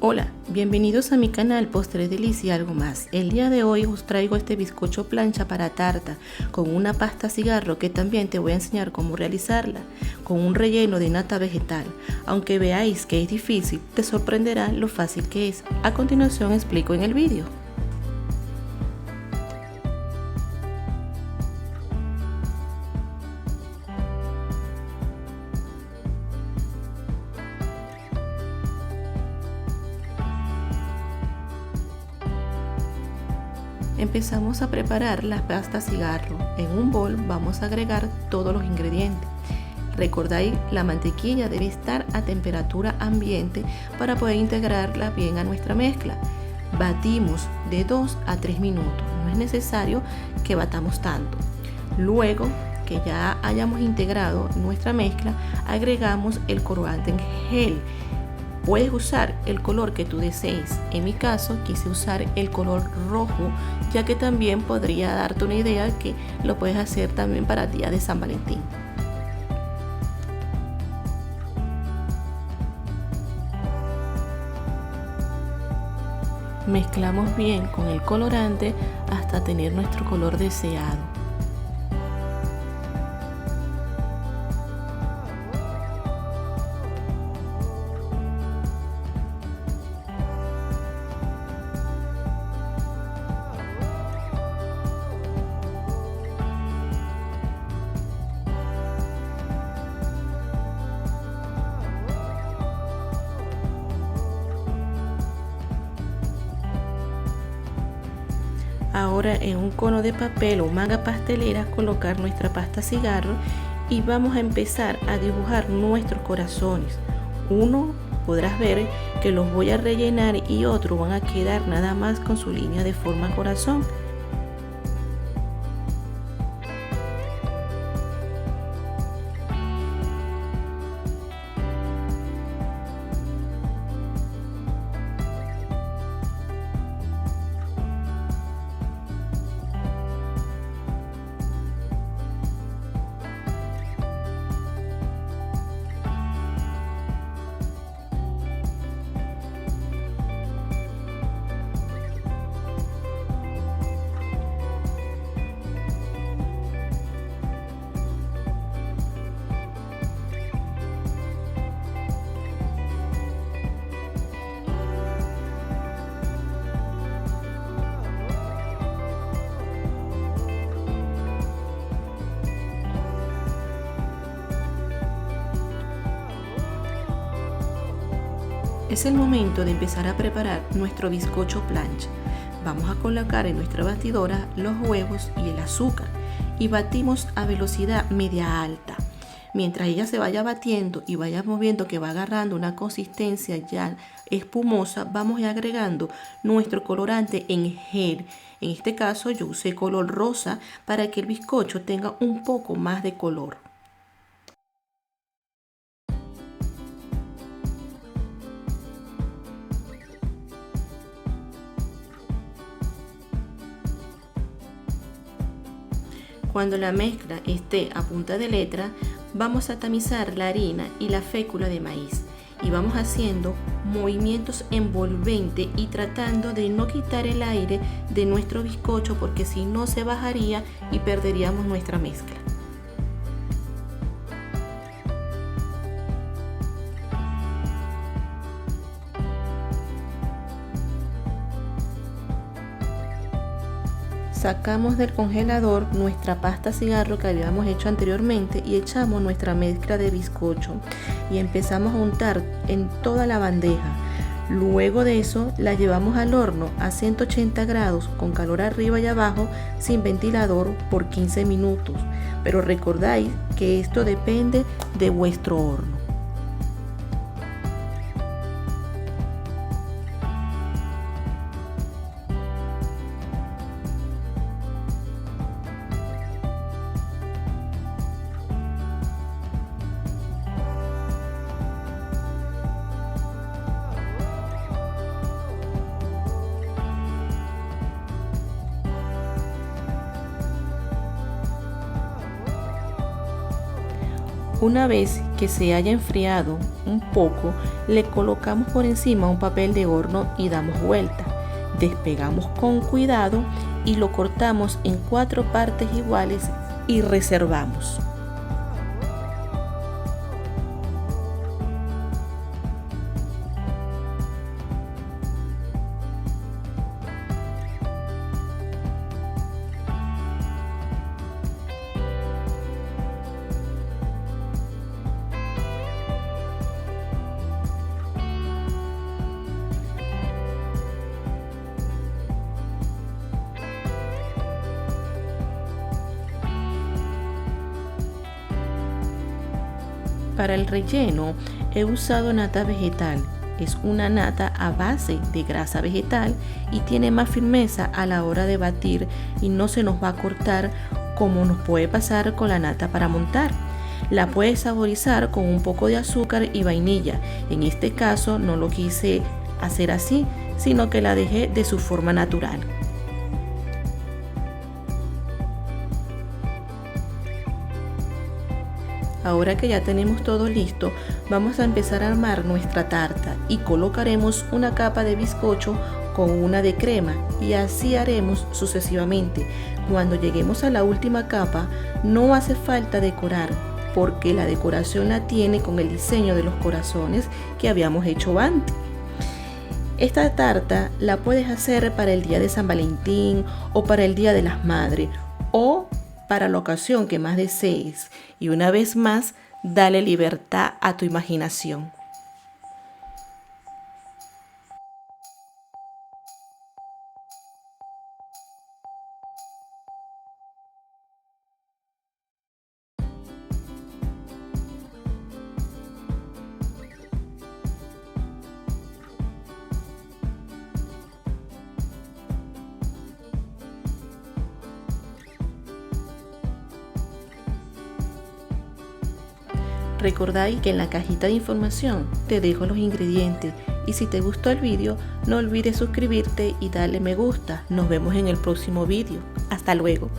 Hola, bienvenidos a mi canal Postres Delicia y algo más. El día de hoy os traigo este bizcocho plancha para tarta con una pasta cigarro que también te voy a enseñar cómo realizarla, con un relleno de nata vegetal. Aunque veáis que es difícil, te sorprenderá lo fácil que es. A continuación explico en el vídeo. Empezamos a preparar la pasta cigarro. En un bol vamos a agregar todos los ingredientes. Recordáis, la mantequilla debe estar a temperatura ambiente para poder integrarla bien a nuestra mezcla. Batimos de 2 a 3 minutos, no es necesario que batamos tanto. Luego que ya hayamos integrado nuestra mezcla, agregamos el colorante en gel. Puedes usar el color que tú desees. En mi caso quise usar el color rojo, ya que también podría darte una idea que lo puedes hacer también para el día de San Valentín. Mezclamos bien con el colorante hasta tener nuestro color deseado. Ahora en un cono de papel o manga pastelera colocar nuestra pasta cigarro y vamos a empezar a dibujar nuestros corazones. Uno podrás ver que los voy a rellenar y otros van a quedar nada más con su línea de forma corazón. Es el momento de empezar a preparar nuestro bizcocho plancha. Vamos a colocar en nuestra batidora los huevos y el azúcar y batimos a velocidad media alta. Mientras ella se vaya batiendo y vayamos viendo que va agarrando una consistencia ya espumosa, vamos agregando nuestro colorante en gel. En este caso yo usé color rosa para que el bizcocho tenga un poco más de color. Cuando la mezcla esté a punta de letra, vamos a tamizar la harina y la fécula de maíz y vamos haciendo movimientos envolventes y tratando de no quitar el aire de nuestro bizcocho, porque si no se bajaría y perderíamos nuestra mezcla. Sacamos del congelador nuestra pasta cigarro que habíamos hecho anteriormente y echamos nuestra mezcla de bizcocho y empezamos a untar en toda la bandeja. Luego de eso la llevamos al horno a 180 grados con calor arriba y abajo sin ventilador por 15 minutos. Pero recordáis que esto depende de vuestro horno. Una vez que se haya enfriado un poco, le colocamos por encima un papel de horno y damos vuelta. Despegamos con cuidado y lo cortamos en 4 partes iguales y reservamos. Para el relleno he usado nata vegetal. Es una nata a base de grasa vegetal y tiene más firmeza a la hora de batir y no se nos va a cortar como nos puede pasar con la nata para montar. La puedes saborizar con un poco de azúcar y vainilla. En este caso no lo quise hacer así, sino que la dejé de su forma natural. Ahora que ya tenemos todo listo, vamos a empezar a armar nuestra tarta y colocaremos una capa de bizcocho con una de crema y así haremos sucesivamente. Cuando lleguemos a la última capa, no hace falta decorar porque la decoración la tiene con el diseño de los corazones que habíamos hecho antes. Esta tarta la puedes hacer para el día de San Valentín o para el Día de las Madres o para la ocasión que más desees, y una vez más, dale libertad a tu imaginación. Recordáis que en la cajita de información te dejo los ingredientes y si te gustó el vídeo no olvides suscribirte y darle me gusta. Nos vemos en el próximo vídeo. Hasta luego.